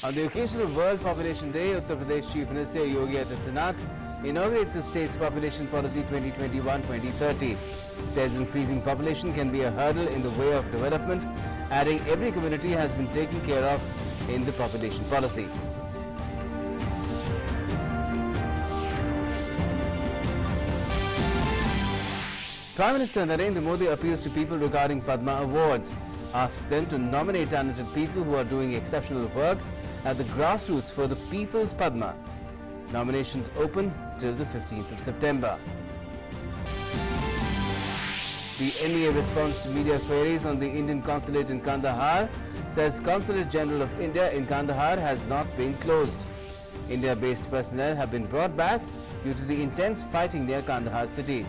On the occasion of World Population Day, Uttar Pradesh Chief Minister Yogi Adityanath inaugurates the state's Population Policy 2021-2030. Says increasing population can be a hurdle in the way of development, adding every community has been taken care of in the population policy. Prime Minister Narendra Modi appeals to people regarding Padma Awards, asks them to nominate talented people who are doing exceptional work at the grassroots for the People's Padma. Nominations open till the 15th of September. The MEA response to media queries on the Indian consulate in Kandahar says Consulate General of India in Kandahar has not been closed. India-based personnel have been brought back due to the intense fighting near Kandahar city.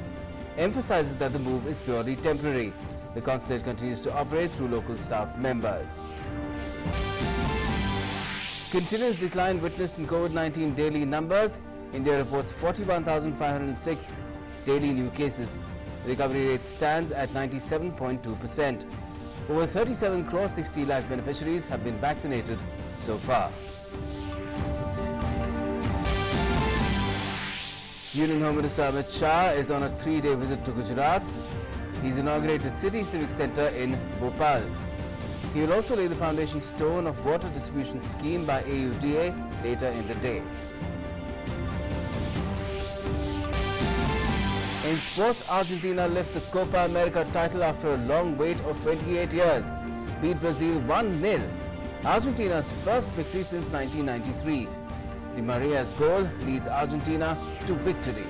Emphasizes that the move is purely temporary. The consulate continues to operate through local staff members. Continuous decline witnessed in COVID-19 daily numbers. India reports 41,506 daily new cases. Recovery rate stands at 97.2%. Over 37 crore 60 lakh beneficiaries have been vaccinated so far. Union Home Minister Amit Shah is on a 3-day visit to Gujarat. He's inaugurated City Civic Centre in Bhopal. He will also lay the foundation stone of water distribution scheme by AUDA later in the day. In sports, Argentina lift the Copa America title after a long wait of 28 years. Beat Brazil 1-0. Argentina's first victory since 1993. Di Maria's goal leads Argentina to victory.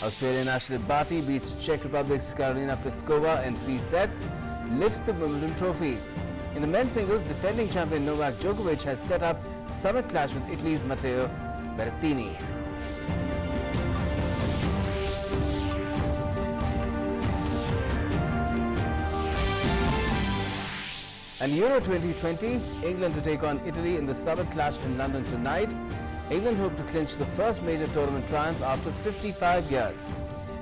Australian Ashley Barty beats Czech Republic's Karolina Pliskova in 3 sets, lifts the Wimbledon trophy. In the men's singles, defending champion Novak Djokovic has set up summit clash with Italy's Matteo Berrettini. And Euro 2020, England to take on Italy in the summit clash in London tonight. England hope to clinch the first major tournament triumph after 55 years.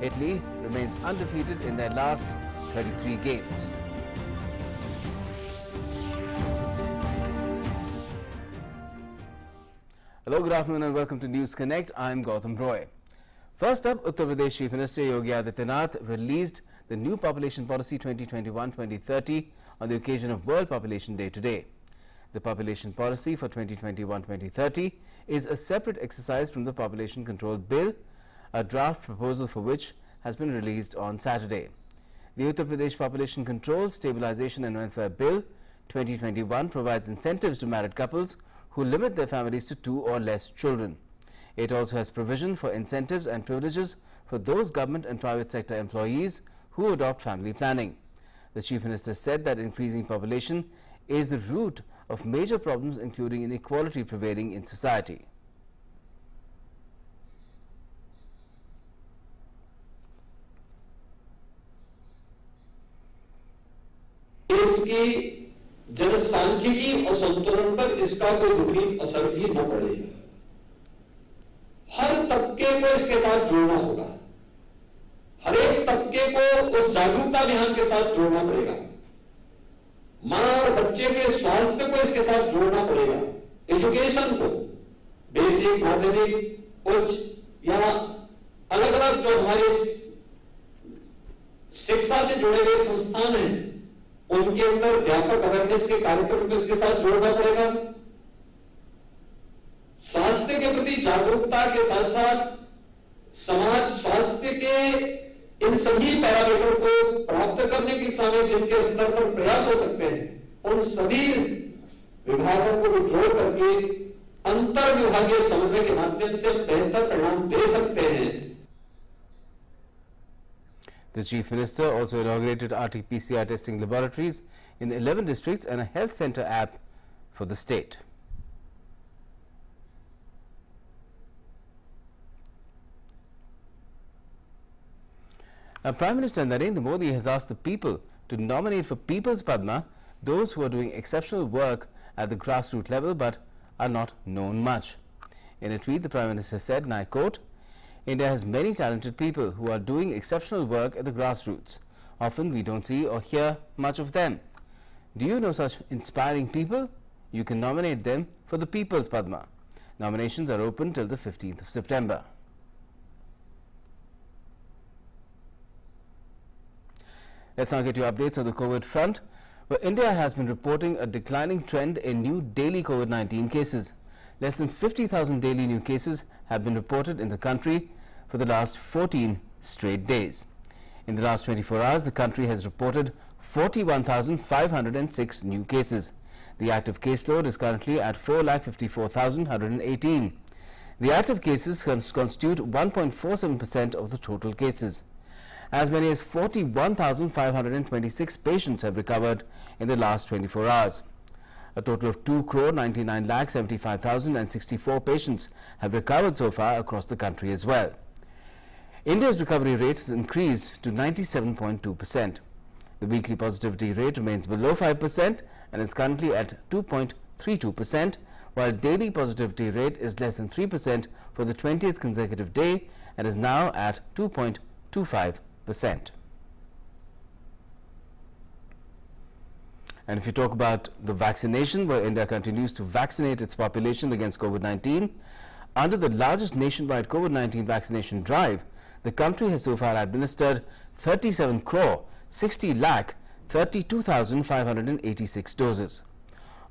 Italy remains undefeated in their last 33 games. Hello, good afternoon and welcome to News Connect. I'm Gautam Roy. First up, Uttar Pradesh Chief Minister Yogi Adityanath released the new Population Policy 2021-2030 on the occasion of World Population Day today. The Population Policy for 2021-2030 is a separate exercise from the Population Control Bill, a draft proposal for which has been released on Saturday. The Uttar Pradesh Population Control, Stabilization and Welfare Bill 2021 provides incentives to married couples who limit their families to 2 or less children. It also has provision for incentives and privileges for those government and private sector employees who adopt family planning. The Chief Minister said that increasing population is the root of major problems including inequality prevailing in society. इसकी जनसांख्यिकी और संतुलन पर इसका कोई विपरीत असर भी न पड़ेगा। हर तबके को इसके साथ जोड़ना होगा। हर एक तबके को उस जागरूकता अभियान के साथ जोड़ना पड़ेगा। मां और बच्चे के स्वास्थ्य को इसके साथ जोड़ना पड़ेगा। एजुकेशन को, बेसिक, माध्यमिक, उच्च या अलग अलग जो हमारे शिक्षा से जुड़े हुए संस्थान हैं, उनके अंदर व्यापक अवेयरनेस के कार्यक्रम को इसके साथ जोड़ना पड़ेगा। स्वास्थ्य के प्रति जागरूकता के साथ साथ समाज स्वास्थ्य के इन सभी पैरामीटर को प्राप्त करने की दिशा में जिनके स्तर पर प्रयास हो सकते हैं, उन सभी विभागों को जोड़ करके अंतर विभागीय समन्वय के माध्यम से बेहतर परिणाम दे सकते हैं। The Chief Minister also inaugurated RT-PCR testing laboratories in 11 districts and a health center app for the state. Now, Prime Minister Narendra Modi has asked the people to nominate for People's Padma those who are doing exceptional work at the grassroots level but are not known much. In a tweet, the Prime Minister said, and I quote, India has many talented people who are doing exceptional work at the grassroots. Often we don't see or hear much of them. Do you know such inspiring people? You can nominate them for the People's Padma. Nominations are open till the 15th of September. Let's now get you updates on the COVID front, where India has been reporting a declining trend in new daily COVID-19 cases. Less than 50,000 daily new cases have been reported in the country for the last 14 straight days. In the last 24 hours, the country has reported 41,506 new cases. The active caseload is currently at 4,54,118. The active cases constitute 1.47% of the total cases. As many as 41,526 patients have recovered in the last 24 hours. A total of 2,99,75,064 patients have recovered so far across the country as well. India's recovery rate has increased to 97.2%. The weekly positivity rate remains below 5% and is currently at 2.32%, while daily positivity rate is less than 3% for the 20th consecutive day and is now at 2.25%. And if you talk about the vaccination, where India continues to vaccinate its population against COVID-19, under the largest nationwide COVID-19 vaccination drive, the country has so far administered 37 crore 60 lakh 32,586 doses.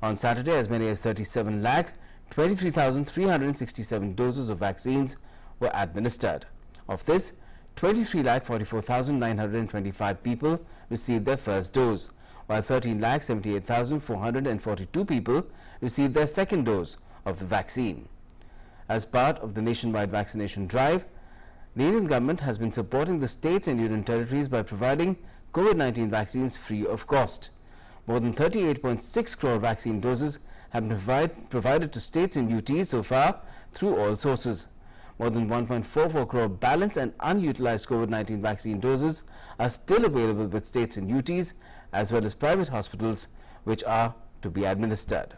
On Saturday, as many as 37 lakh 23,367 doses of vaccines were administered. Of this, 23 lakh 44,925 people received their first dose, while 13 lakh 78,442 people received their second dose of the vaccine. As part of the nationwide vaccination drive, the Indian government has been supporting the states and union territories by providing COVID-19 vaccines free of cost. More than 38.6 crore vaccine doses have been provided to states and UTs so far through all sources. More than 1.44 crore balance and unutilized COVID-19 vaccine doses are still available with states and UTs as well as private hospitals, which are to be administered.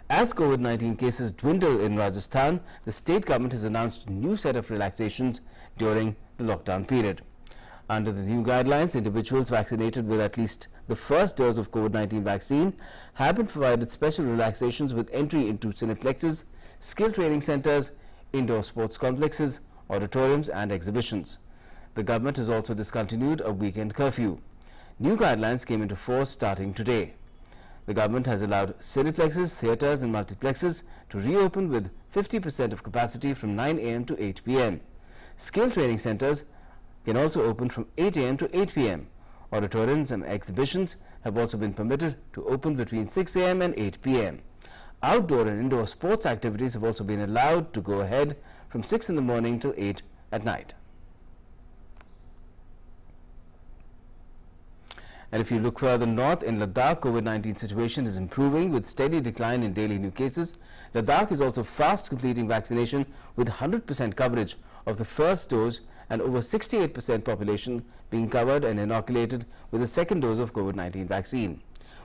As COVID-19 cases dwindle in Rajasthan, the state government has announced a new set of relaxations during the lockdown period. Under the new guidelines, individuals vaccinated with at least the first dose of COVID-19 vaccine have been provided special relaxations with entry into cineplexes, skill training centers, indoor sports complexes, auditoriums and exhibitions. The government has also discontinued a weekend curfew. New guidelines came into force starting today. The government has allowed cineplexes, theatres and multiplexes to reopen with 50% of capacity from 9 a.m. to 8 p.m. Skill training centres can also open from 8 a.m. to 8 p.m. Auditoriums and exhibitions have also been permitted to open between 6 a.m. and 8 p.m. Outdoor and indoor sports activities have also been allowed to go ahead from 6 in the morning till 8 at night. And if you look further north, in Ladakh, COVID-19 situation is improving with steady decline in daily new cases. Ladakh is also fast completing vaccination with 100% coverage of the first dose and over 68% population being covered and inoculated with the second dose of COVID-19 vaccine.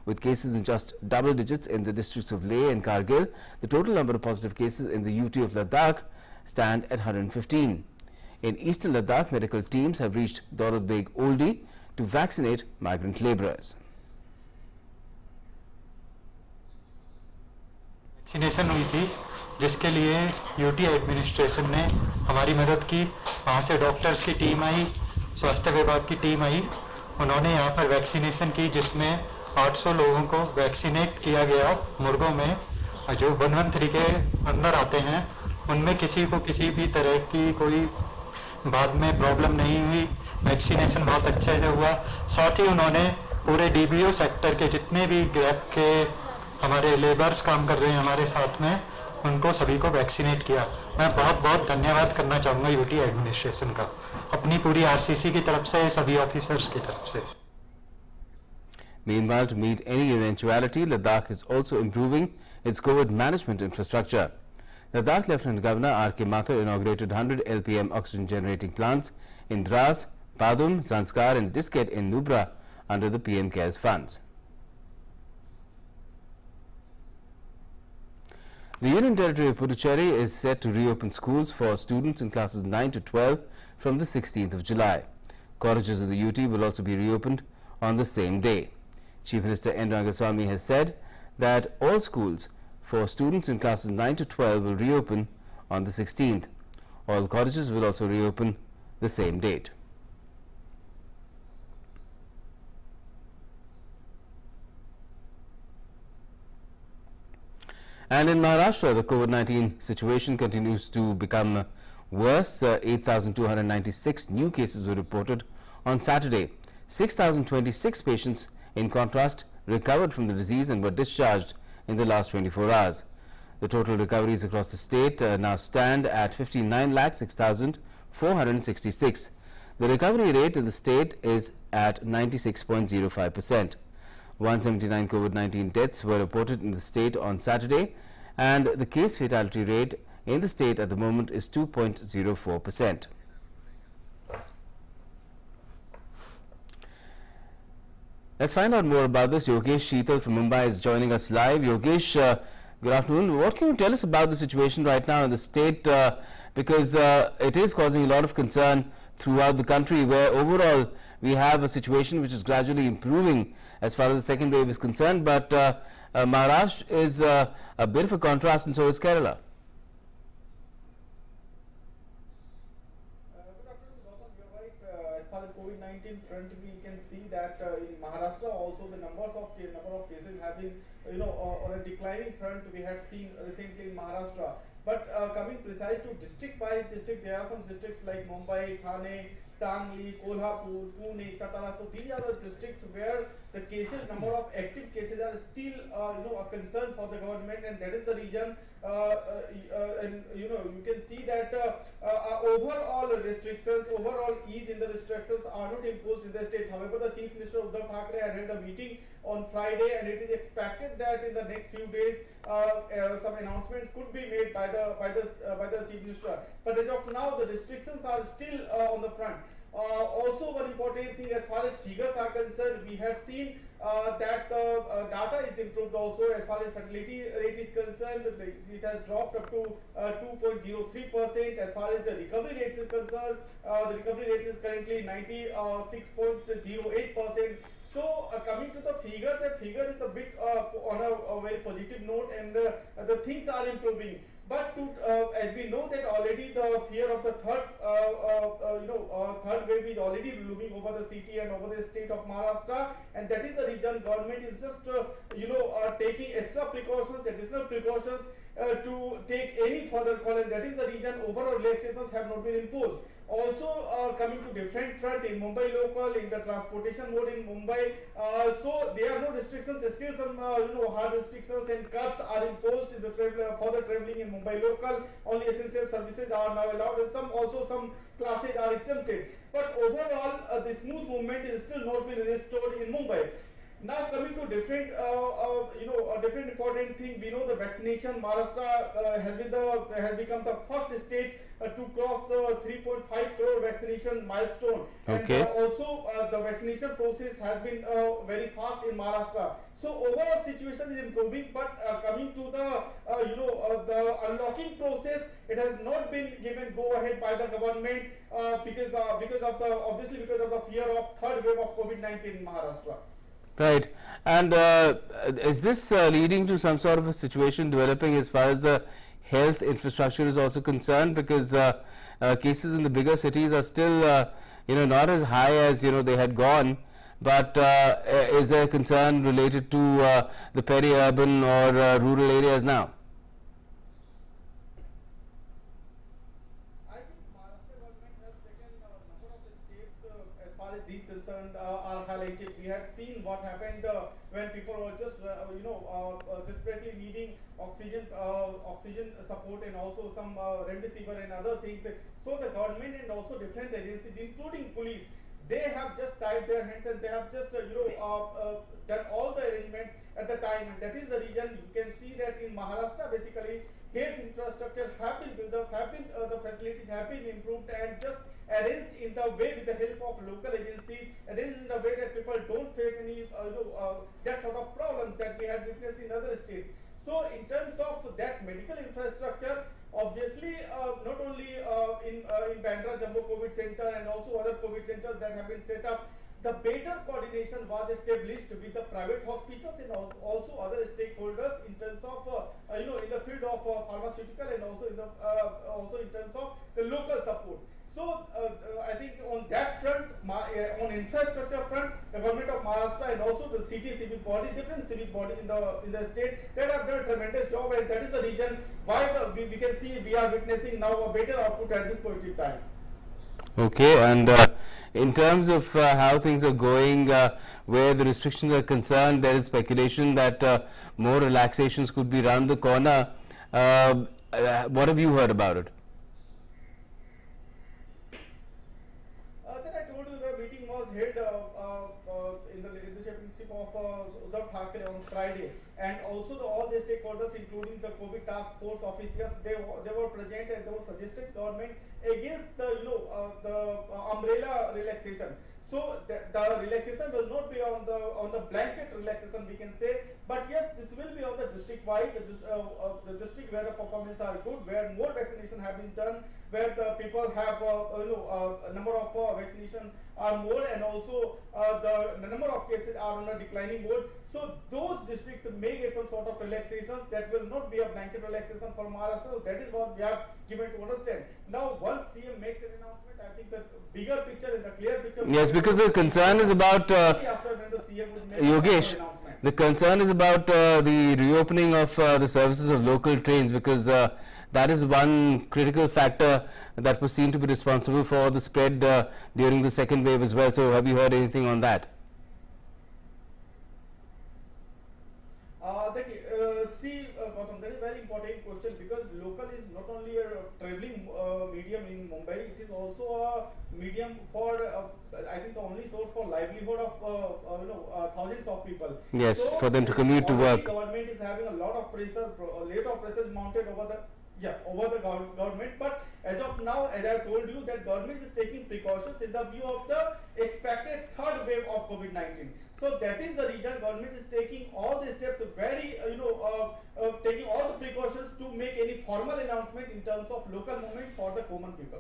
With cases in just double digits in the districts of Leh and Kargil, the total number of positive cases in the UT of Ladakh stand at 115. In eastern Ladakh, medical teams have reached Daulat Beg Oldi to vaccinate migrant laborers. Vaccination हुई थी जिसके लिए UT administration ने हमारी मदद की। वहाँ से डॉक्टर्स की टीम आई, स्वास्थ्य विभाग की टीम आई, उन्होंने यहाँ पर वैक्सीनेशन की जिसमें 800 लोगों को वैक्सीनेट किया गया। मुर्गों में जो 113 के अंदर आते हैं उनमें किसी को किसी भी तरह की कोई बाद में प्रॉब्लम नहीं हुई। वैक्सीनेशन बहुत अच्छे से हुआ। साथ ही उन्होंने पूरे डीबीओ सेक्टर के जितने भी ग्रैप के हमारे लेबर्स काम कर रहे हैं हमारे साथ में, उनको सभी को वैक्सीनेट किया। मैं बहुत बहुत धन्यवाद करना चाहूँगा यूटी एडमिनिस्ट्रेशन का, अपनी पूरी आरसीसी की तरफ से, सभी ऑफिसर्स की तरफ से। Meanwhile, to meet any eventuality, Ladakh is also improving its COVID management infrastructure. Ladakh Lieutenant Governor R.K. Mathur inaugurated 100 LPM oxygen generating plants in Dras, Padum, Zanskar and Disket in Nubra under the PM CARES funds. The Union Territory of Puducherry is set to reopen schools for students in classes 9 to 12 from the 16th of July. Colleges of the UT will also be reopened on the same day. Chief Minister N. Rangaswamy has said that all schools for students in classes 9 to 12 will reopen on the 16th. All colleges will also reopen the same date. And in Maharashtra, the COVID-19 situation continues to become worse. 8,296 new cases were reported on Saturday. 6,026 patients, in contrast, recovered from the disease and were discharged in the last 24 hours. The total recoveries across the state now stand at 59,06,466. The recovery rate in the state is at 96.05%. 179 COVID-19 deaths were reported in the state on Saturday, and the case fatality rate in the state at the moment is 2.04%. Let's find out more about this. Yogesh Sheetal from Mumbai is joining us live. Yogesh, good afternoon. What can you tell us about the situation right now in the state? Because it is causing a lot of concern throughout the country, where overall we have a situation which is gradually improving as far as the second wave is concerned, but Maharashtra is a bit of a contrast, and so is Kerala. Good afternoon, Gautam. You're right. As far as COVID-19 front, we can see that in Maharashtra also the number of cases have been, on a declining front. We had seen recently in Maharashtra. But coming precise to district by district, there are some districts like Mumbai, Thane, Sangli, Kolhapur, Pune, Satara. So these are the districts where the cases, number of active cases are still, a concern for the government, and that is the reason. And you can see that overall restrictions, overall ease in the restrictions are not imposed in the state. However, the Chief Minister Uddhav Thackeray had held a meeting on Friday, and it is expected that in the next few days some announcements could be made by the Chief Minister. But as of now, the restrictions are still on the front. Also, one important thing as far as figures are concerned, we have seen that data is improved also as far as fertility rate is concerned. It has dropped up to 2.03%. As far as the recovery rate is concerned, the recovery rate is currently 96.08%. So coming to the figure is a bit on a very positive note, and the things are improving. But as we know that already the fear of the third wave is already looming over the city and over the state of Maharashtra, and that is the reason government is just taking extra precautions, additional precautions to take any further call, and that is the reason overall relaxations have not been imposed. Also coming to different front in Mumbai local, in the transportation mode in Mumbai, so there are no restrictions. There still some hard restrictions and cuts are imposed in the for the traveling in Mumbai local. Only essential services are now allowed, and some classes are exempted. But overall, the smooth movement is still not been restored in Mumbai. Now coming to different, a different important thing, we know the vaccination. Maharashtra has become the first state to cross the 3.5 crore vaccination milestone. Okay. And also the vaccination process has been very fast in Maharashtra. So overall situation is improving, but coming to the the unlocking process, it has not been given go ahead by the government because of the fear of third wave of COVID-19 in Maharashtra. Right. And is this leading to some sort of a situation developing as far as the health infrastructure is also concerned? Because cases in the bigger cities are still, not as high as, they had gone. But is there concern related to the peri-urban or rural areas now? I think Maharashtra government has taken a number of the steps as far as these concerned are highlighted. We had seen what happened when people were just desperately needing oxygen support, and also some remdesivir and other things. So the government and also different agencies, including police, they have just tied their hands, and they have just done all the arrangements at the time, and that is the reason you can see that in Maharashtra basically health infrastructure have been built up, the facilities have been improved and just arranged in the way with the help of local agencies, arranged in the way that people don't face any that sort of problems that we had witnessed in other states. So in terms of that medical infrastructure, obviously, not only in Bandra Jumbo COVID Center and also other COVID centers that have been set up, the better coordination was established with the private hospitals and also other stakeholders in terms of in the field of pharmaceutical and also in terms of the local support. So I think on that front, on infrastructure front, the government of Maharashtra and also the city civic body, different civic body in the state, that have done a tremendous job, and that is the reason why we can see we are witnessing now a better output at this point in time. Okay, and in terms of how things are going, where the restrictions are concerned, there is speculation that more relaxations could be round the corner. What have you heard about it? Then I told you the meeting was held in the leadership of Uddhav Thackeray on Friday, and also all the stakeholders, including the COVID task force officials, they were present, and they were suggested government against the umbrella relaxation. So the relaxation will not be on the blanket relaxation, we can say, but yes, this will be on the district wide, the district where the performance are good, where more vaccination have been done, where the people have a number of vaccination are more, and also the number of cases are on a declining mode. So those districts may get some sort of relaxation. That will not be a blanket relaxation for Maharashtra. So that is what we have given to understand. Now, once CM makes an announcement, I think the bigger picture and the clear picture. Yes, because the concern is about after when the CM would make Yogesh. an announcement. The concern is about the reopening of the services of local trains, because that is one critical factor that was seen to be responsible for the spread during the second wave as well. So have you heard anything on that? Gautam, that is a very important question, because local is not only a traveling medium in Mumbai, it is also a medium for, I think, the only source for livelihood of thousands of people. Yes, so, for them to commute to work. The government is having a lot of pressure, pressure mounted over the government. But as of now, as I told you, that government is taking precautions in the view of the expected third wave of COVID-19. So that is the reason government is taking all the steps, very taking all the precautions to make any formal announcement in terms of local movement for the common people.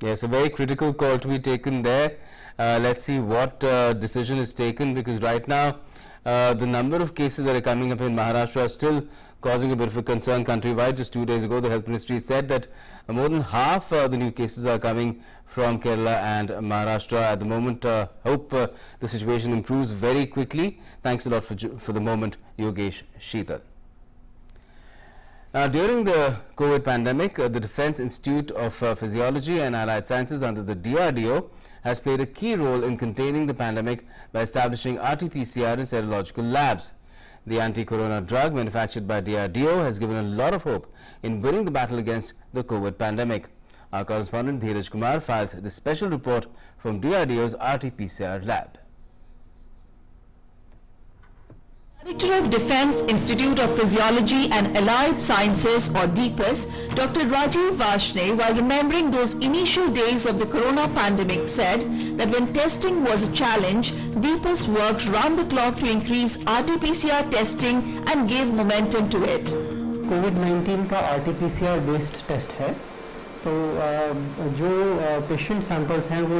Yes, a very critical call to be taken there. Let's see what decision is taken, because right now the number of cases that are coming up in Maharashtra are still causing a bit of a concern countrywide. Just 2 days ago, the Health Ministry said that more than half the new cases are coming from Kerala and Maharashtra. At the moment, hope the situation improves very quickly. Thanks a lot for the moment, Yogesh Sheetal. Now, during the COVID pandemic, the Defence Institute of Physiology and Allied Sciences under the DRDO has played a key role in containing the pandemic by establishing RT-PCR and serological labs. The anti-corona drug manufactured by DRDO has given a lot of hope in winning the battle against the COVID pandemic. Our correspondent Dheeraj Kumar files this special report from DRDO's RT-PCR lab. Director of Defence Institute of Physiology and Allied Sciences, or DIPAS, Dr. Rajiv Varshney, while remembering those initial days of the corona pandemic, said that when testing was a challenge, DIPAS worked round the clock to increase RT-PCR testing and gave momentum to it. कोविड-19 का RT-PCR based test है, तो जो patient samples हैं वो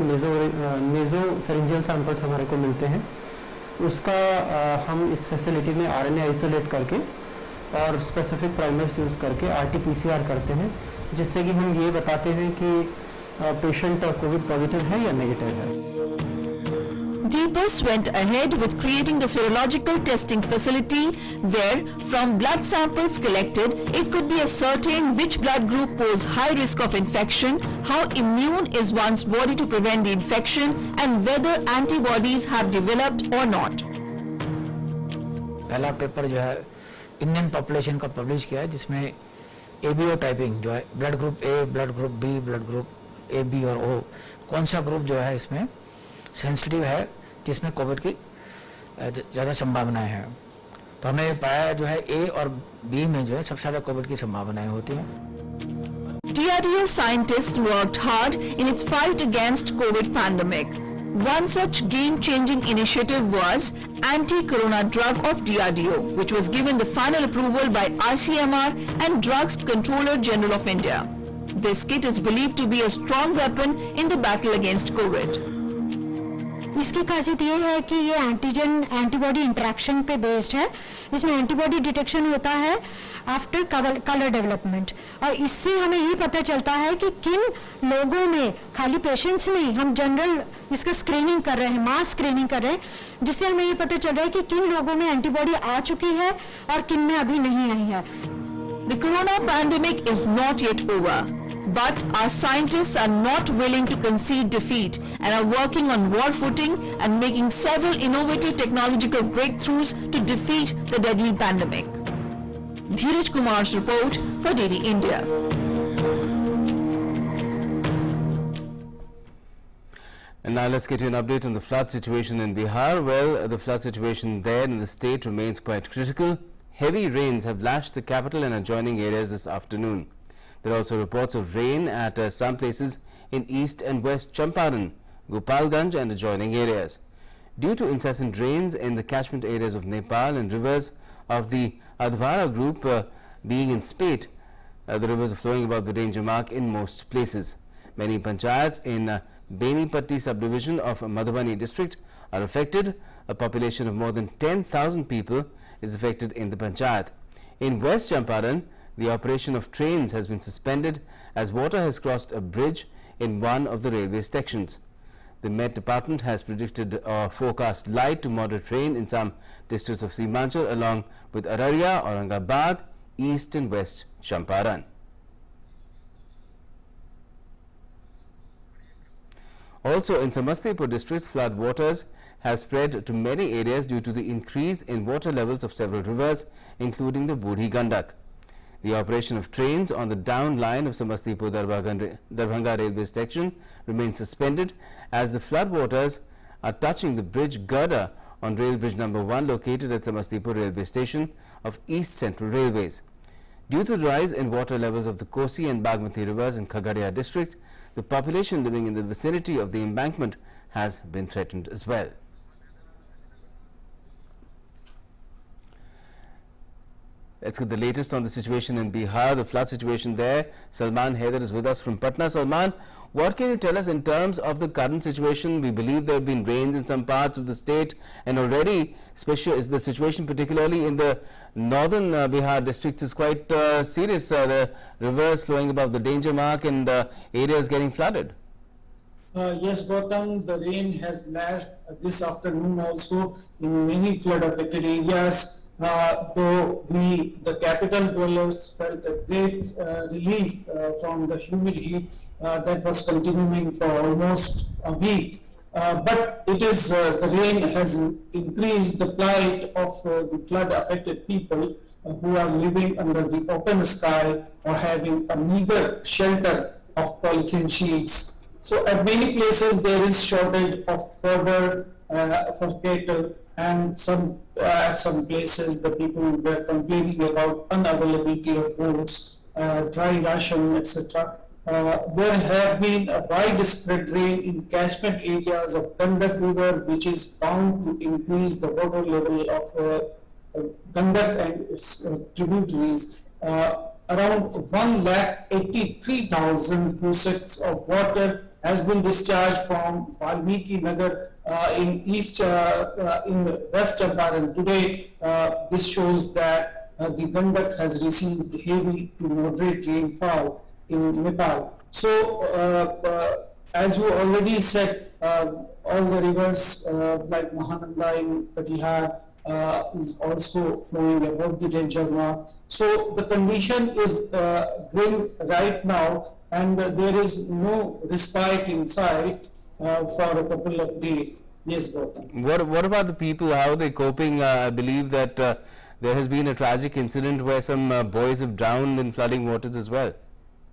नेज़ोफेरिंजियल samples हमारे को मिलते हैं, उसका हम इस फैसिलिटी में RNA आइसोलेट करके और स्पेसिफिक प्राइमर्स यूज़ करके RT-PCR करते हैं, जिससे कि हम ये बताते हैं कि पेशेंट कोविड पॉजिटिव है या नेगेटिव है। DIPAS went ahead with creating the serological testing facility where, from blood samples collected, it could be ascertained which blood group pose high risk of infection, how immune is one's body to prevent the infection, and whether antibodies have developed or not. पहला paper जो है Indian population का publish किया है, जिसमें ABO typing जो है blood group A, blood group B, blood group A, B और ओ, कौन सा ग्रुप जो है इसमें सेंसिटिव है, जिसमें कोविड की ज़्यादा संभावनाएं हैं। तो हमने पाया जो है ए और बी में जो है सबसे ज़्यादा कोविड की संभावनाएं होती हैं। DRDO scientists worked hard in its fight against COVID pandemic. One such game-changing initiative was anti-corona drug of DRDO, which was given the final approval by ICMR and Drugs Controller General of India. This kit is believed to be a strong weapon in the battle against COVID. इसकी खासियत ये है कि ये antigen antibody interaction पे based है. इसमें antibody detection होता है आफ्टर कलर डेवलपमेंट, और इससे हमें ये पता चलता है कि किन लोगों में, खाली पेशेंट्स नहीं, हम जनरल इसका स्क्रीनिंग कर रहे हैं, मास स्क्रीनिंग कर रहे हैं, जिससे हमें ये पता चल रहा है कि किन लोगों में एंटीबॉडी आ चुकी है और किन में अभी नहीं आई है. The corona pandemic is not yet over, but our scientists are not willing to concede defeat and are working on war footing and making several innovative technological breakthroughs to defeat the deadly pandemic. Dheeraj Kumar's report for DD India. And now let's get you an update on the flood situation in Bihar. Well, the flood situation there in the state remains quite critical. Heavy rains have lashed the capital and adjoining areas this afternoon. There are also reports of rain at some places in East and West Champaran, Gopalganj and adjoining areas. Due to incessant rains in the catchment areas of Nepal and rivers of the Adhwara group being in spate, the rivers are flowing above the danger mark in most places. Many panchayats in Benipatti subdivision of Madhubani district are affected. A population of more than 10,000 people is affected in the panchayat. In West Champaran, the operation of trains has been suspended as water has crossed a bridge in one of the railway sections. The Met Department has predicted or forecast light to moderate rain in some districts of Simanchal along with Araria, Aurangabad, East and West Champaran. Also in Samastipur district, flood waters have spread to many areas due to the increase in water levels of several rivers, including the Budhi Gandak. The operation of trains on the down line of Samastipur Darbhanga railway section remains suspended as the flood waters are touching the bridge girder on rail bridge number 1 located at Samastipur railway station of East Central Railways. Due to the rise in water levels of the Kosi and Bagmati rivers in Khagaria district, the population living in the vicinity of the embankment has been threatened as well. Let's get the latest on the situation in Bihar, the flood situation there. Salman Haider is with us from Patna. Salman, what can you tell us in terms of the current situation? We believe there have been rains in some parts of the state, and already is the situation particularly in the northern Bihar districts is quite serious. The rivers flowing above the danger mark and areas getting flooded. Yes, Gautam, the rain has lashed this afternoon also in many flood affected areas. Though the capital dwellers felt a great relief from the humid heat that was continuing for almost a week. But it is the rain has increased the plight of the flood affected people who are living under the open sky or having a meager shelter of polythene sheets. So at many places there is shortage of fodder for cattle, and at some places the people were complaining about unavailability of foods, dry ration, etc. There have been a widespread rain in catchment areas of Gandak River, which is bound to increase the water level of Gandak and its tributaries. Around 1,83,000 cubics of water has been discharged from Valmiki Nagar in West Champaran. Today, this shows that the Gandak has received heavy to moderate rainfall in Nepal. So, as you already said, all the rivers like Mahananda in Katihar is also flowing above the danger mark. So the condition is grim right now, and there is no respite in sight for a couple of days. Yes, Gautam. What about the people? How are they coping? I believe that there has been a tragic incident where some boys have drowned in flooding waters as well.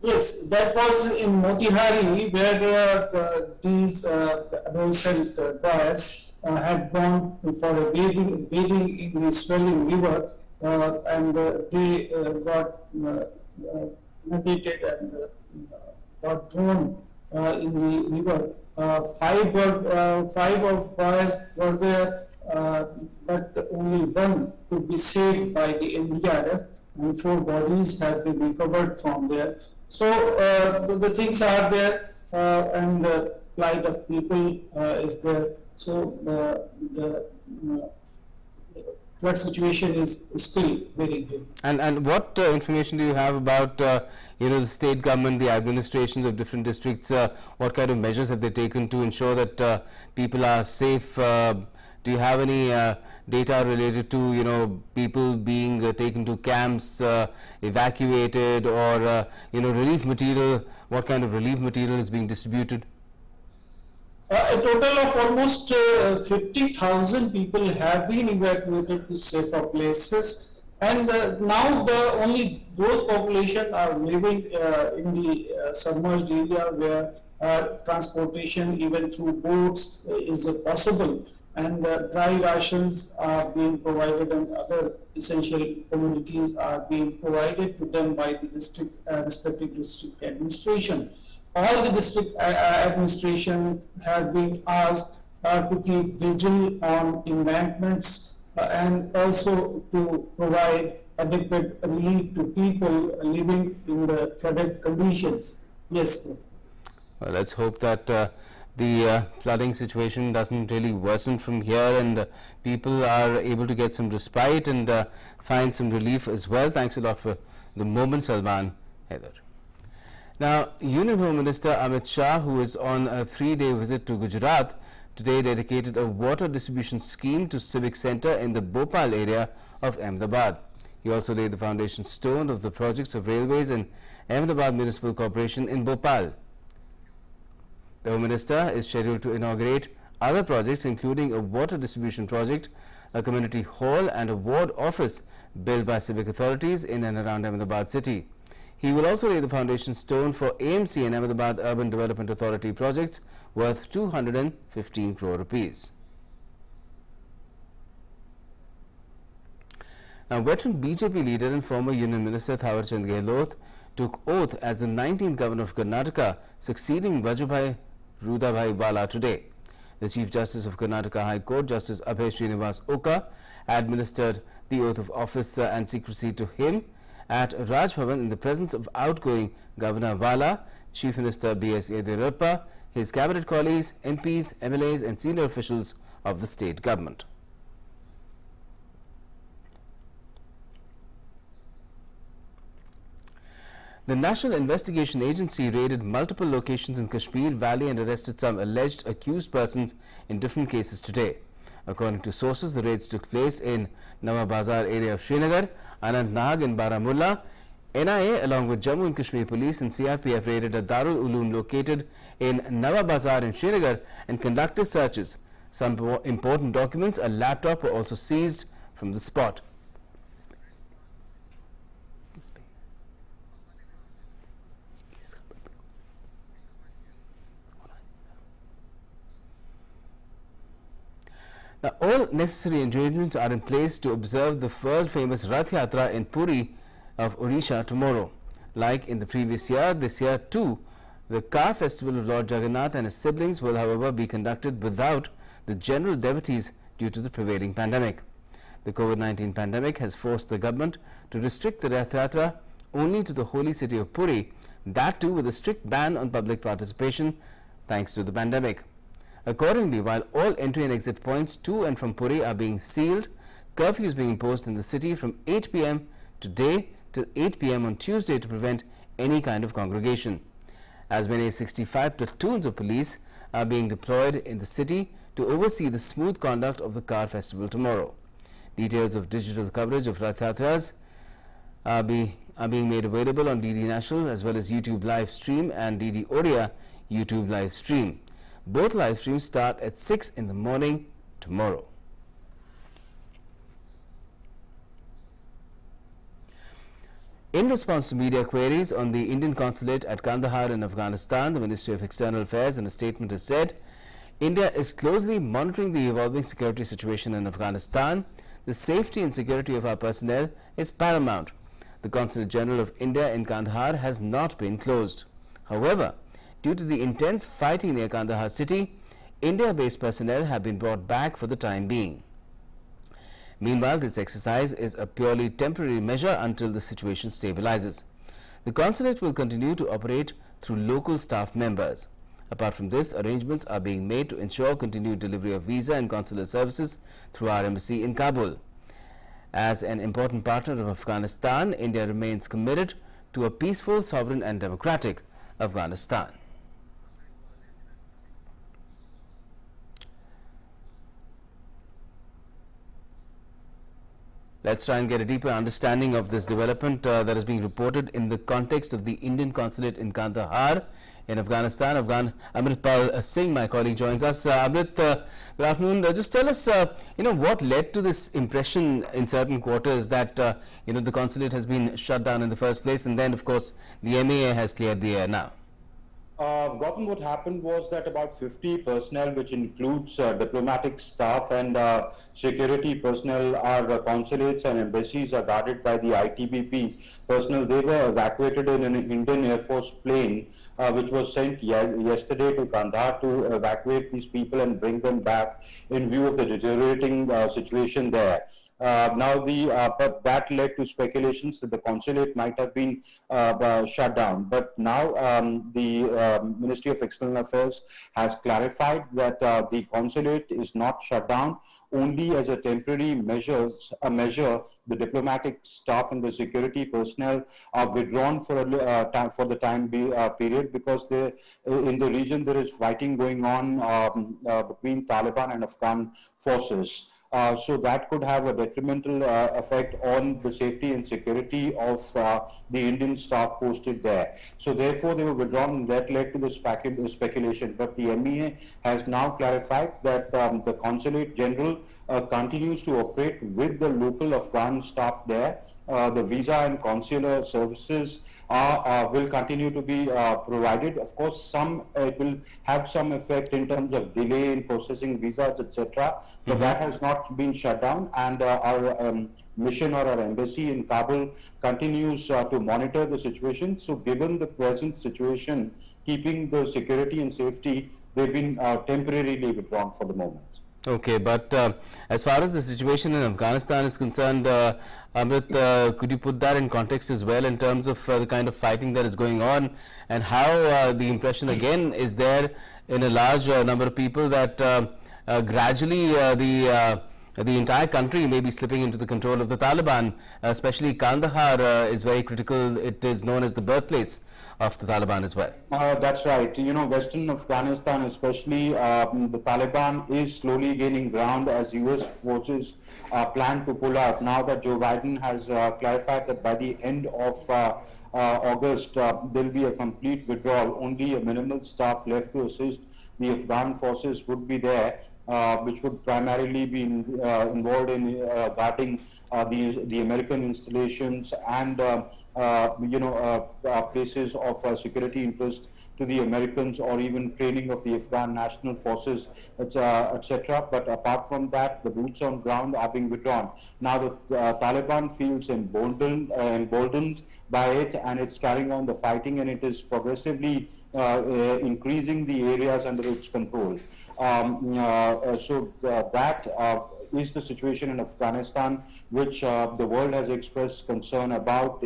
Yes, that was in Motihari, where these adolescent boys had gone for a bathing in the swelling river, and they got navigated and got thrown in the river. Five of boys were there, but only one could be saved by the NDRF, and 4 bodies have been recovered from there. So the things are there, and the plight of people is there. So the flood situation is still very good. And what information do you have about the state government, the administrations of different districts? What kind of measures have they taken to ensure that people are safe? Do you have any data related to people being taken to camps, evacuated, or relief material? What kind of relief material is being distributed? A total of almost 50,000 people have been evacuated to safer places, and now only those population are living in the submerged area where transportation even through boats is possible, and dry rations are being provided and other essential commodities are being provided to them by the respective district administration. All the district administration have been asked to keep vigil on embankments and also to provide adequate relief to people living in the flooded conditions. Yes, sir. Well, let's hope that the flooding situation doesn't really worsen from here, and people are able to get some respite and find some relief as well. Thanks a lot for the moment, Salman Haider. Now, Union Home Minister Amit Shah, who is on a 3-day visit to Gujarat, today dedicated a water distribution scheme to Civic Centre in the Bhopal area of Ahmedabad. He also laid the foundation stone of the projects of railways and Ahmedabad Municipal Corporation in Bhopal. The Home Minister is scheduled to inaugurate other projects, including a water distribution project, a community hall and a ward office built by civic authorities in and around Ahmedabad city. He will also lay the foundation stone for AMC and Ahmedabad Urban Development Authority projects worth 215 crore rupees. Now, veteran BJP leader and former Union Minister Thawar Chand Gehlot took oath as the 19th Governor of Karnataka, succeeding Vajubhai Rudabhai Wala today. The Chief Justice of Karnataka High Court, Justice Abhay Srinivas Oka, administered the oath of office and secrecy to him at Raj Bhavan in the presence of outgoing Governor Wala, Chief Minister B.S. Yediyurappa, his cabinet colleagues, MPs, MLAs and senior officials of the state government. The National Investigation Agency raided multiple locations in Kashmir Valley and arrested some alleged accused persons in different cases today. According to sources, the raids took place in Nawa Bazar area of Srinagar, Anantnag in Baramulla. NIA along with Jammu and Kashmir Police and CRPF raided a Darul Uloom located in Nawa Bazar in Srinagar and conducted searches. Some important documents, a laptop, were also seized from the spot. Now, all necessary arrangements are in place to observe the world-famous Rath Yatra in Puri of Odisha tomorrow. Like in the previous year, this year too, the car festival of Lord Jagannath and his siblings will, however, be conducted without the general devotees due to the prevailing pandemic. The COVID-19 pandemic has forced the government to restrict the Rath Yatra only to the holy city of Puri, that too with a strict ban on public participation thanks to the pandemic. Accordingly, while all entry and exit points to and from Puri are being sealed, curfew is being imposed in the city from 8 p.m. today till 8 p.m. on Tuesday to prevent any kind of congregation. As many as 65 platoons of police are being deployed in the city to oversee the smooth conduct of the car festival tomorrow. Details of digital coverage of Rath Yatras are being made available on DD National as well as YouTube live stream and DD Odia YouTube live stream. Both live streams start at 6 in the morning tomorrow. In response to media queries on the Indian consulate at Kandahar in Afghanistan, the Ministry of External Affairs in a statement has said, India is closely monitoring the evolving security situation in Afghanistan. The safety and security of our personnel is paramount. The Consulate General of India in Kandahar has not been closed. However, due to the intense fighting near Kandahar city, India-based personnel have been brought back for the time being. Meanwhile, this exercise is a purely temporary measure until the situation stabilizes. The consulate will continue to operate through local staff members. Apart from this, arrangements are being made to ensure continued delivery of visa and consular services through our embassy in Kabul. As an important partner of Afghanistan, India remains committed to a peaceful, sovereign and democratic Afghanistan. Let's try and get a deeper understanding of this development that is being reported in the context of the Indian consulate in Kandahar in Afghanistan. Amrit Pal Singh, my colleague, joins us. Amrit, good afternoon. Just tell us, what led to this impression in certain quarters that, the consulate has been shut down in the first place, and then, of course, the MAA has cleared the air now. Gautam, what happened was that about 50 personnel, which includes diplomatic staff and security personnel, our consulates and embassies are guarded by the ITBP personnel. They were evacuated in an Indian Air Force plane, which was sent yesterday to Kandahar to evacuate these people and bring them back in view of the deteriorating situation there. But that led to speculations that the consulate might have been shut down. But now the Ministry of External Affairs has clarified that the consulate is not shut down. Only as a temporary measure, the diplomatic staff and the security personnel are withdrawn for the time period, because in the region there is fighting going on between Taliban and Afghan forces. So that could have a detrimental effect on the safety and security of the Indian staff posted there. So therefore they were withdrawn, and that led to the speculation. But the MEA has now clarified that the Consulate General continues to operate with the local Afghan staff there. The visa and consular services will continue to be provided. Of course, it will have some effect in terms of delay in processing visas, etc. But that has not been shut down, and our mission or our embassy in Kabul continues to monitor the situation. So given the present situation, keeping the security and safety, they've been temporarily withdrawn for the moment. Okay, but as far as the situation in Afghanistan is concerned, Amrit, could you put that in context as well in terms of the kind of fighting that is going on, and how the impression again is there in a large number of people that gradually the entire country may be slipping into the control of the Taliban, especially Kandahar is very critical. It is known as the birthplace of the Taliban as well. That's right. Western Afghanistan especially, the Taliban is slowly gaining ground as US forces plan to pull out. Now that Joe Biden has clarified that by the end of August, there will be a complete withdrawal. Only a minimal staff left to assist the Afghan forces would be there. Which would primarily be involved in guarding the American installations and places of security interest to the Americans, or even training of the Afghan national forces, etc. But apart from that, the boots on ground are being withdrawn. Now the Taliban feels emboldened by it, and it's carrying on the fighting, and it is progressively increasing the areas under its control. That is the situation in Afghanistan, which the world has expressed concern about.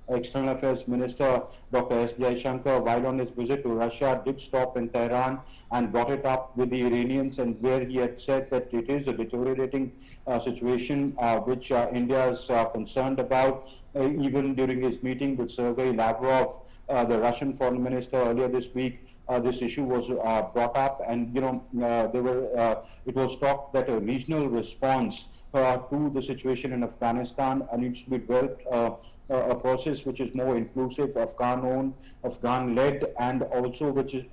External Affairs Minister Dr. S. Jaishankar, while on his visit to Russia, did stop in Tehran and brought it up with the Iranians, and where he had said that it is a deteriorating situation which India is concerned about. Even during his meeting with Sergei Lavrov, the Russian foreign minister, earlier this week, this issue was brought up, and it was talked that a regional response to the situation in Afghanistan needs to be developed, a process which is more inclusive, Afghan-owned, Afghan-led, and also which is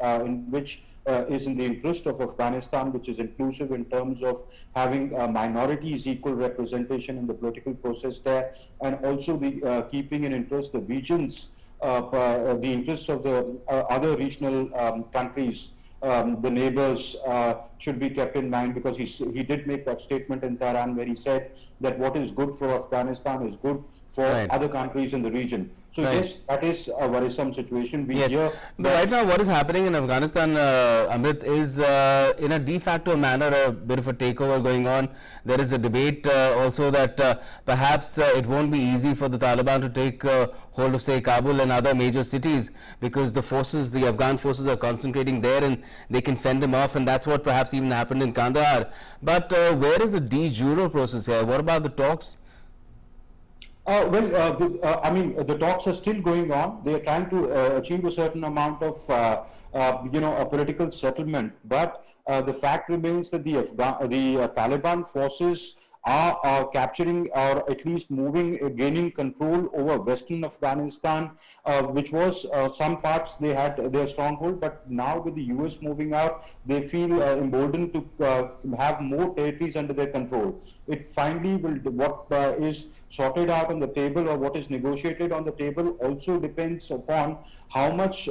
in the interest of Afghanistan, which is inclusive in terms of having minorities equal representation in the political process there, and also the keeping in interest the regions, the interests of the other regional countries. The neighbors should be kept in mind, because he did make that statement in Tehran where he said that what is good for Afghanistan is good for Right. other countries in the region. So Right. yes, that is a worrisome situation. We Yes, hear but right now what is happening in Afghanistan, Amrit, is in a de facto manner a bit of a takeover going on. There is a debate also that perhaps it won't be easy for the Taliban to take hold of, say, Kabul and other major cities, because the forces, the Afghan forces are concentrating there and they can fend them off, and that's what perhaps even happened in Kandahar. But where is the de jure process here? What about the talks? The talks are still going on. They are trying to achieve a certain amount of, a political settlement. But the fact remains that the Taliban forces are capturing, or at least gaining control over Western Afghanistan, which was some parts they had their stronghold, but now with the US moving out, they feel emboldened to have more territories under their control. It finally will, what is sorted out on the table or what is negotiated on the table also depends upon how much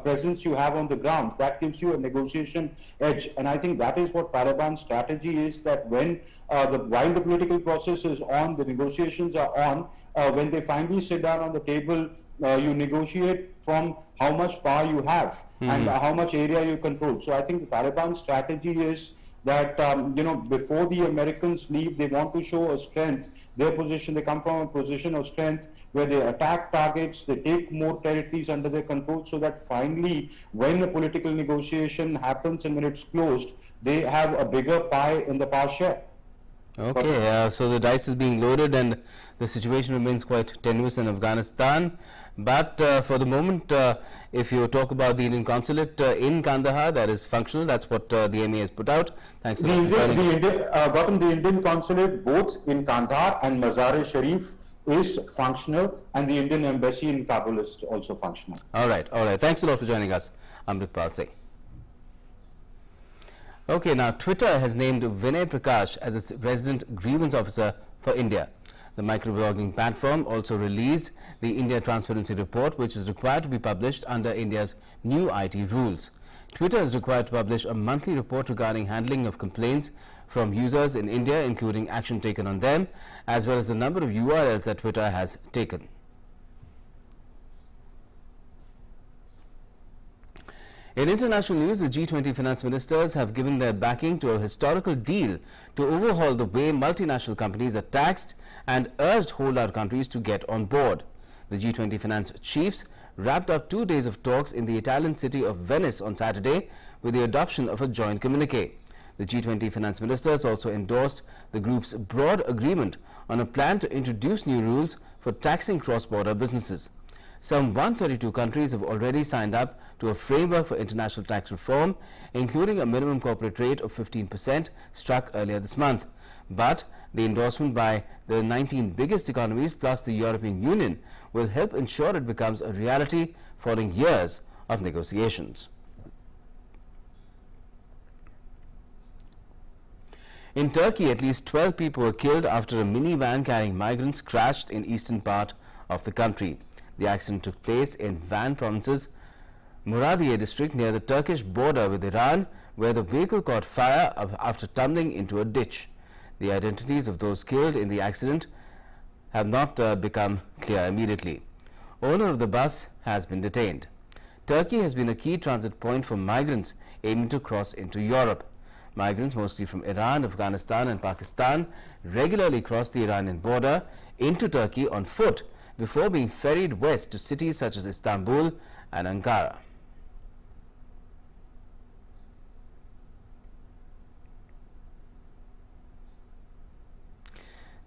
presence you have on the ground. That gives you a negotiation edge, and I think that is what Taliban's strategy is, that when while the political process is on, the negotiations are on, when they finally sit down on the table, you negotiate from how much power you have and how much area you control. So I think the Taliban strategy is that, before the Americans leave, they want to show a strength, their position. They come from a position of strength where they attack targets, they take more territories under their control, so that finally, when the political negotiation happens and when it's closed, they have a bigger pie in the power share. Okay, so the dice is being loaded and the situation remains quite tenuous in Afghanistan. But for the moment, if you talk about the Indian consulate in Kandahar, that is functional. That's what the MA has put out. Thanks a lot for joining. The Indian consulate both in Kandahar and Mazar-e-Sharif is functional, and the Indian embassy in Kabul is also functional. All right. Thanks a lot for joining us, Amritpal Singh. Okay, now Twitter has named Vinay Prakash as its resident grievance officer for India. The microblogging platform also released the India Transparency Report, which is required to be published under India's new IT rules. Twitter is required to publish a monthly report regarding handling of complaints from users in India, including action taken on them, as well as the number of URLs that Twitter has taken. In international news, the G20 finance ministers have given their backing to a historical deal to overhaul the way multinational companies are taxed and urged holdout countries to get on board. The G20 finance chiefs wrapped up 2 days of talks in the Italian city of Venice on Saturday with the adoption of a joint communique. The G20 finance ministers also endorsed the group's broad agreement on a plan to introduce new rules for taxing cross-border businesses. Some 132 countries have already signed up to a framework for international tax reform, including a minimum corporate rate of 15% struck earlier this month. But the endorsement by the 19 biggest economies plus the European Union will help ensure it becomes a reality following years of negotiations. In Turkey, at least 12 people were killed after a minivan carrying migrants crashed in eastern part of the country. The accident took place in Van Province's Muradiye district near the Turkish border with Iran, where the vehicle caught fire after tumbling into a ditch. The identities of those killed in the accident have not become clear immediately. Owner of the bus has been detained. Turkey has been a key transit point for migrants aiming to cross into Europe. Migrants, mostly from Iran, Afghanistan and Pakistan, regularly cross the Iranian border into Turkey on foot before being ferried west to cities such as Istanbul and Ankara.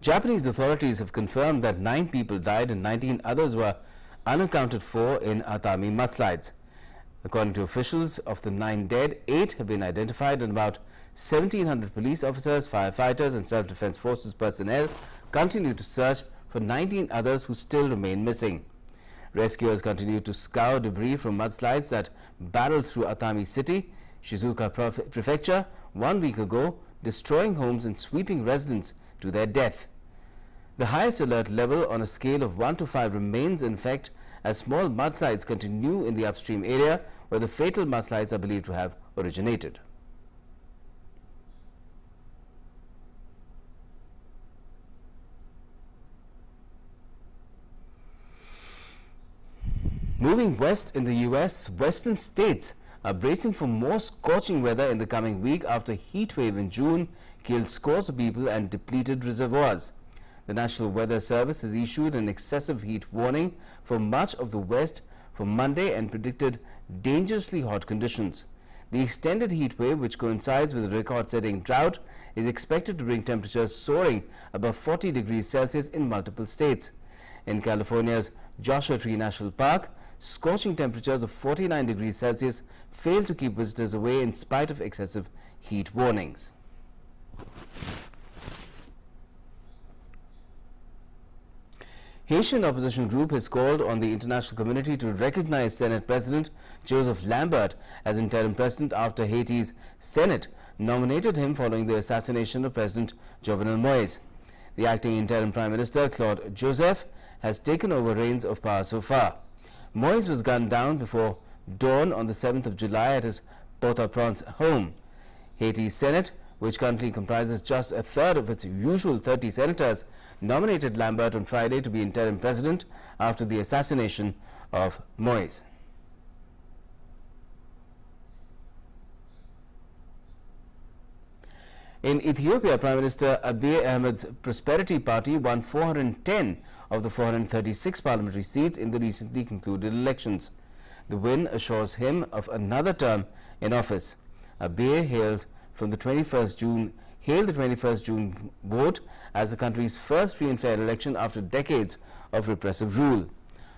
Japanese authorities have confirmed that 9 people died and 19 others were unaccounted for in Atami mudslides. According to officials, of the 9 dead, 8 have been identified and about 1,700 police officers, firefighters and self-defense forces personnel continue to search for 19 others who still remain missing. Rescuers continue to scour debris from mudslides that barreled through Atami city, Shizuoka prefecture 1 week ago, destroying homes and sweeping residents to their death. The highest alert level on a scale of 1 to 5 remains in effect as small mudslides continue in the upstream area where the fatal mudslides are believed to have originated. Moving west in the U.S., western states are bracing for more scorching weather in the coming week after a heat wave in June killed scores of people and depleted reservoirs. The National Weather Service has issued an excessive heat warning for much of the West for Monday and predicted dangerously hot conditions. The extended heat wave, which coincides with a record-setting drought, is expected to bring temperatures soaring above 40 degrees Celsius in multiple states. In California's Joshua Tree National Park, scorching temperatures of 49 degrees Celsius failed to keep visitors away in spite of excessive heat warnings. Haitian opposition group has called on the international community to recognize Senate President Joseph Lambert as interim president after Haiti's Senate nominated him following the assassination of President Jovenel Moïse. The acting interim Prime Minister Claude Joseph has taken over reins of power so far. Moïse was gunned down before dawn on the 7th of July at his Port-au-Prince home. Haiti's Senate, which currently comprises just a third of its usual 30 senators, nominated Lambert on Friday to be interim president after the assassination of Moïse. In Ethiopia, Prime Minister Abiy Ahmed's Prosperity Party won 410 of the 436 parliamentary seats in the recently concluded elections. The win assures him of another term in office. Abiy hailed the 21st June vote as the country's first free and fair election after decades of repressive rule.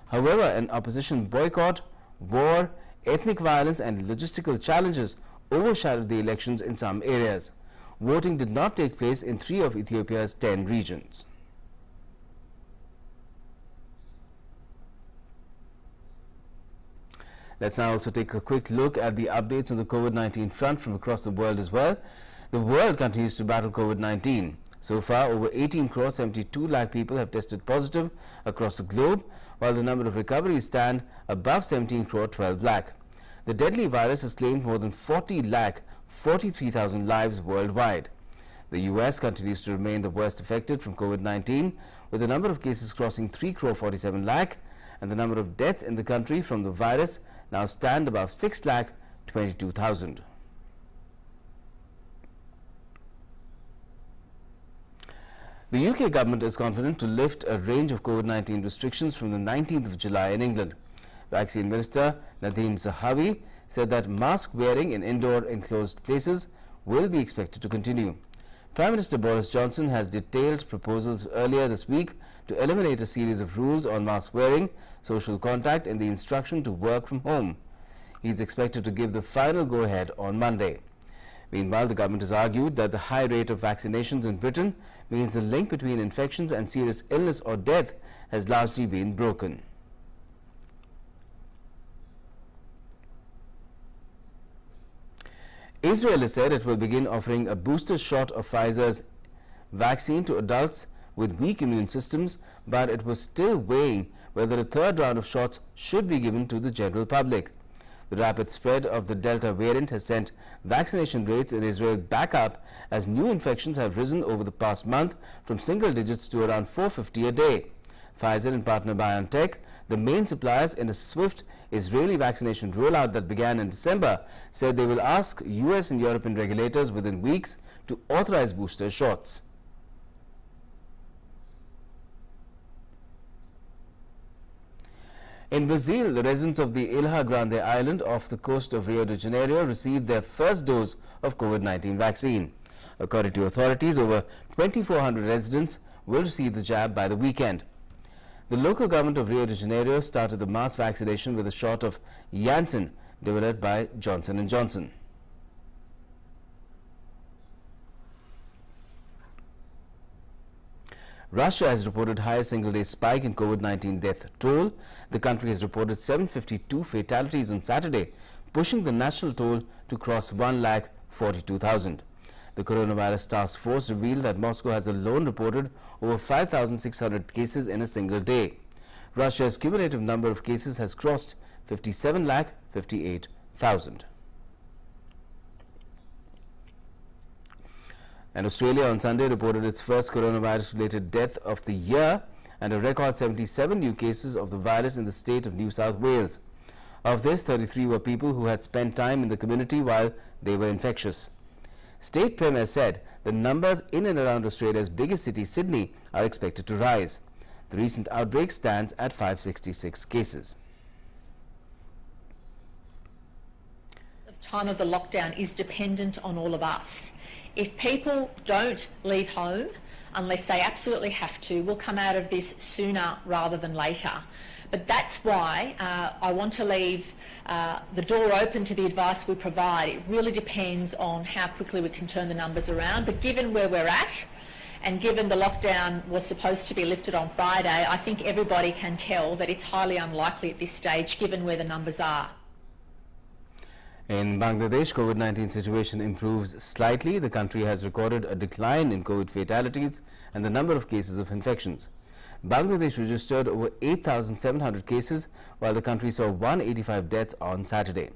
However, an opposition boycott, war, ethnic violence and logistical challenges overshadowed the elections in some areas. Voting did not take place in 3 of Ethiopia's 10 regions. Let's now also take a quick look at the updates on the COVID-19 front from across the world as well. The world continues to battle COVID-19. So far, over 18 crore 72 lakh people have tested positive across the globe, while the number of recoveries stand above 17 crore 12 lakh. The deadly virus has claimed more than 40 lakh 43,000 lives worldwide. The US continues to remain the worst affected from COVID-19, with the number of cases crossing 3 crore 47 lakh, and the number of deaths in the country from the virus now stand above 6 lakh 22,000. The UK government is confident to lift a range of COVID-19 restrictions from the 19th of July in England. Vaccine Minister Nadhim Zahawi said that mask wearing in indoor enclosed places will be expected to continue. Prime Minister Boris Johnson has detailed proposals earlier this week to eliminate a series of rules on mask wearing, social contact and the instruction to work from home. He is expected to give the final go-ahead on Monday. Meanwhile, the government has argued that the high rate of vaccinations in Britain means the link between infections and serious illness or death has largely been broken. Israel has said it will begin offering a booster shot of Pfizer's vaccine to adults with weak immune systems, but it was still weighing whether a third round of shots should be given to the general public. The rapid spread of the Delta variant has sent vaccination rates in Israel back up as new infections have risen over the past month from single digits to around 450 a day. Pfizer and partner BioNTech, the main suppliers in a swift Israeli vaccination rollout that began in December, said they will ask US and European regulators within weeks to authorize booster shots. In Brazil, the residents of the Ilha Grande island off the coast of Rio de Janeiro received their first dose of COVID-19 vaccine. According to authorities, over 2,400 residents will receive the jab by the weekend. The local government of Rio de Janeiro started the mass vaccination with a shot of Janssen developed by Johnson & Johnson. Russia has reported highest single-day spike in COVID-19 death toll. The country has reported 752 fatalities on Saturday, pushing the national toll to cross 1,42,000. The coronavirus task force revealed that Moscow has alone reported over 5,600 cases in a single day. Russia's cumulative number of cases has crossed 57,58,000. And Australia on Sunday reported its first coronavirus-related death of the year and a record 77 new cases of the virus in the state of New South Wales. Of this, 33 were people who had spent time in the community while they were infectious. State Premier said the numbers in and around Australia's biggest city, Sydney, are expected to rise. The recent outbreak stands at 566 cases. The time of the lockdown is dependent on all of us. If people don't leave home unless they absolutely have to, we'll come out of this sooner rather than later. But that's why I want to leave the door open to the advice we provide. It really depends on how quickly we can turn the numbers around. But given where we're at, and given the lockdown was supposed to be lifted on Friday, I think everybody can tell that it's highly unlikely at this stage, given where the numbers are. In Bangladesh, COVID-19 situation improves slightly. The country has recorded a decline in COVID fatalities and the number of cases of infections. Bangladesh registered over 8,700 cases, while the country saw 185 deaths on Saturday.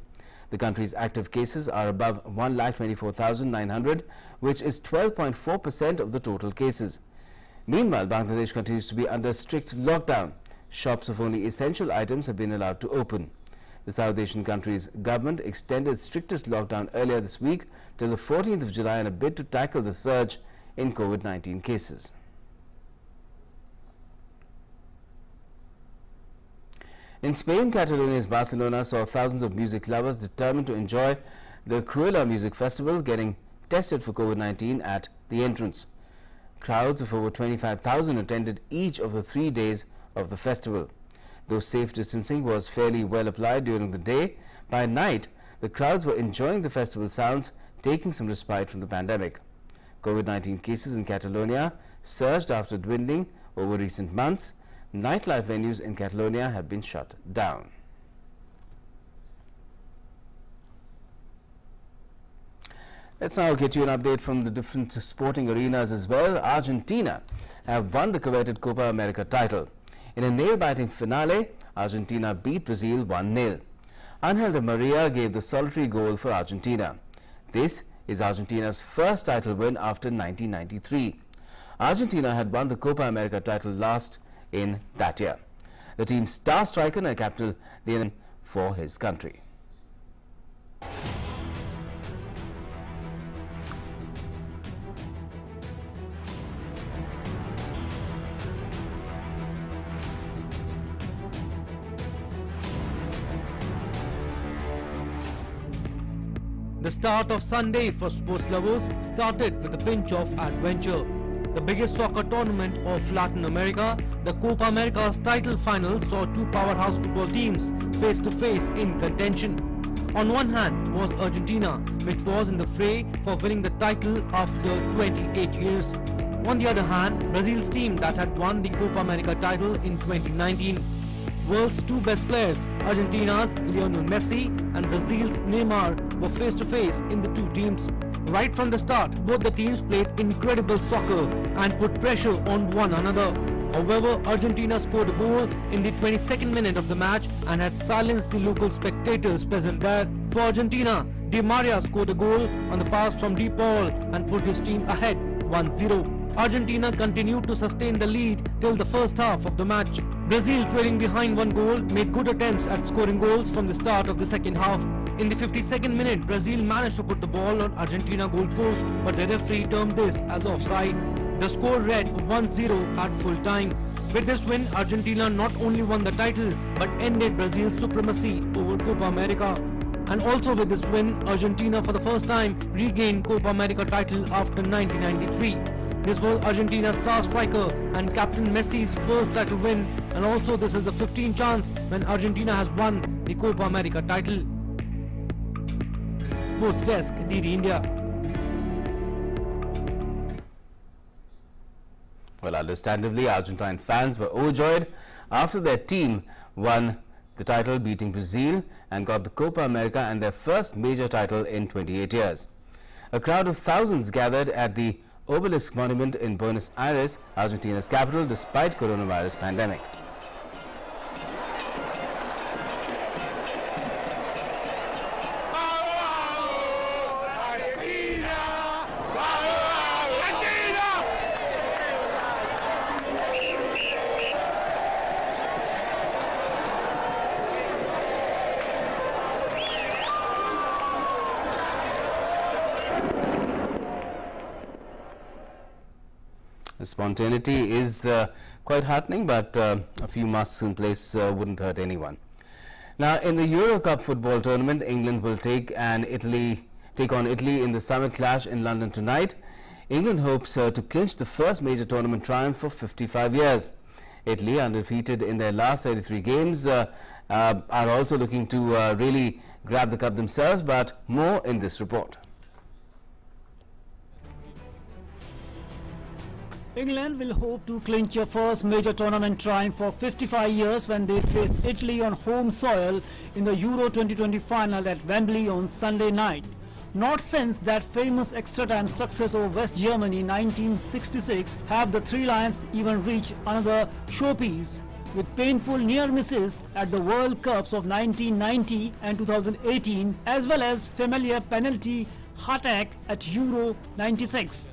The country's active cases are above 1,24,900, which is 12.4% of the total cases. Meanwhile, Bangladesh continues to be under strict lockdown. Shops of only essential items have been allowed to open. The South Asian country's government extended strictest lockdown earlier this week till the 14th of July in a bid to tackle the surge in COVID-19 cases. In Spain, Catalonia's Barcelona saw thousands of music lovers determined to enjoy the Cruella Music Festival getting tested for COVID-19 at the entrance. Crowds of over 25,000 attended each of the 3 days of the festival. Though safe distancing was fairly well applied during the day, by night the crowds were enjoying the festival sounds, taking some respite from the pandemic. COVID-19 cases in Catalonia surged after dwindling over recent months. Nightlife venues in Catalonia have been shut down. Let's now get you an update from the different sporting arenas as well. Argentina have won the coveted Copa America title. In a nail-biting finale, Argentina beat Brazil 1-0. Angel Di Maria gave the solitary goal for Argentina. This is Argentina's first title win after 1993. Argentina had won the Copa America title last in that year. The team's star striker and captain Lionel for his country. The start of Sunday for sports lovers started with a pinch of adventure. The biggest soccer tournament of Latin America, the Copa America's title final saw two powerhouse football teams face to face in contention. On one hand was Argentina, which was in the fray for winning the title after 28 years. On the other hand, Brazil's team that had won the Copa America title in 2019. World's two best players, Argentina's Lionel Messi and Brazil's Neymar, were face to face in the two teams. Right from the start, both the teams played incredible soccer and put pressure on one another. However, Argentina scored a goal in the 22nd minute of the match and had silenced the local spectators present there. For Argentina, Di Maria scored a goal on the pass from De Paul and put his team ahead 1-0. Argentina continued to sustain the lead till the first half of the match. Brazil, trailing behind one goal, made good attempts at scoring goals from the start of the second half. In the 52nd minute, Brazil managed to put the ball on Argentina goal post, but the referee termed this as offside. The score read 1-0 at full time. With this win, Argentina not only won the title, but ended Brazil's supremacy over Copa America. And also with this win, Argentina for the first time regained Copa America title after 1993. This was Argentina's star striker and Captain Messi's first title win, and also this is the 15th chance when Argentina has won the Copa America title. Sports Desk, DD India. Well, understandably, Argentine fans were overjoyed after their team won the title, beating Brazil, and got the Copa America and their first major title in 28 years. A crowd of thousands gathered at the Obelisk Monument in Buenos Aires, Argentina's capital, despite coronavirus pandemic. The spontaneity is quite heartening, but a few masks in place wouldn't hurt anyone. Now, in the Euro Cup football tournament, England will take on Italy in the summit clash in London tonight. England hopes to clinch the first major tournament triumph for 55 years. Italy, undefeated in their last 33 games, are also looking to really grab the cup themselves, but more in this report. England will hope to clinch a first major tournament triumph for 55 years when they face Italy on home soil in the Euro 2020 final at Wembley on Sunday night. Not since that famous extra-time success over West Germany in 1966 have the Three Lions even reached another showpiece, with painful near misses at the World Cups of 1990 and 2018, as well as familiar penalty attack at Euro 96.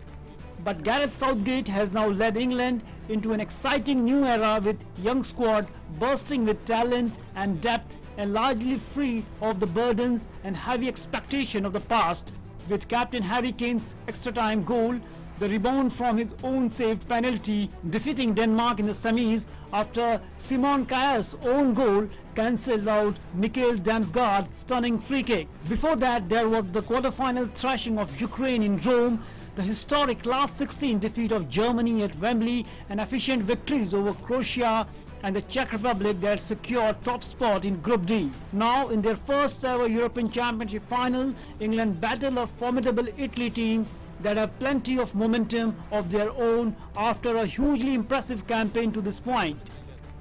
But Gareth Southgate has now led England into an exciting new era with young squad bursting with talent and depth and largely free of the burdens and heavy expectation of the past, with captain Harry Kane's extra-time goal, the rebound from his own saved penalty, defeating Denmark in the semis after Simon Kjær's own goal cancelled out Mikhail Damsgaard's stunning free kick. Before that, there was the quarter-final thrashing of Ukraine in Rome, the historic last 16 defeat of Germany at Wembley, and efficient victories over Croatia and the Czech Republic that secured top spot in Group D. Now, in their first ever European Championship final, England battle a formidable Italy team that have plenty of momentum of their own after a hugely impressive campaign to this point.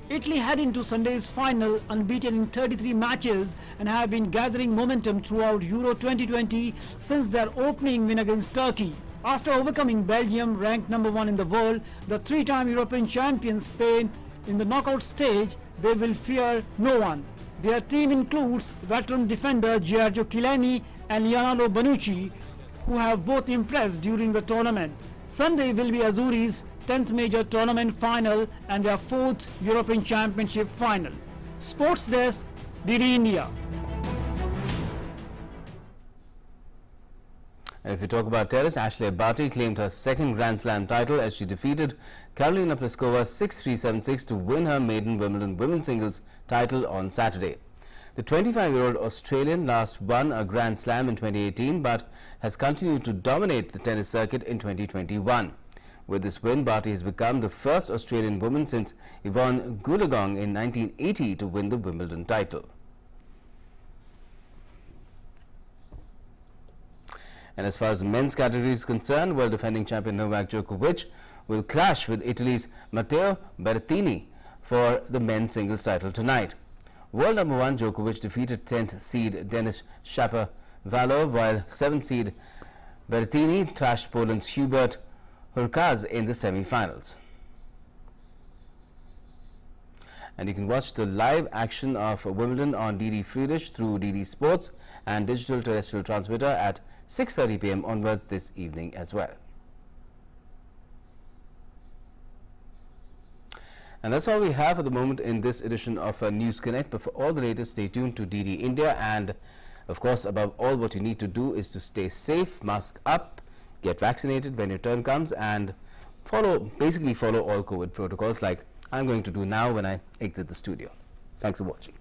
Italy head into Sunday's final unbeaten in 33 matches and have been gathering momentum throughout Euro 2020 since their opening win against Turkey. After overcoming Belgium, ranked number 1 in the world, the three-time European champions Spain in the knockout stage, they will fear no one. Their team includes veteran defender Giorgio Chiellini and Leonardo Bonucci, who have both impressed during the tournament. Sunday will be Azzurri's 10th major tournament final and their 4th European Championship final. Sports Desk, DD India. If we talk about tennis, Ashleigh Barty claimed her second Grand Slam title as she defeated Karolina Pliskova 6-3, 7-6 to win her maiden Wimbledon women's singles title on Saturday. The 25-year-old Australian last won a Grand Slam in 2018 but has continued to dominate the tennis circuit in 2021. With this win, Barty has become the first Australian woman since Yvonne Goolagong in 1980 to win the Wimbledon title. And as far as the men's category is concerned, world defending champion Novak Djokovic will clash with Italy's Matteo Berrettini for the men's singles title tonight. World number 1 Djokovic defeated 10th seed Denis Shapovalov, while 7th seed Berrettini thrashed Poland's Hubert Hurkacz in the semi-finals. And you can watch the live action of Wimbledon on DD Free Dish through DD Sports and digital terrestrial transmitter at 6:30 p.m. onwards this evening as well. And that's all we have for the moment in this edition of News Connect. But for all the latest, stay tuned to DD India, and of course, above all, what you need to do is to stay safe, mask up, get vaccinated when your turn comes, and basically follow all COVID protocols like I'm going to do now when I exit the studio. Thanks for watching.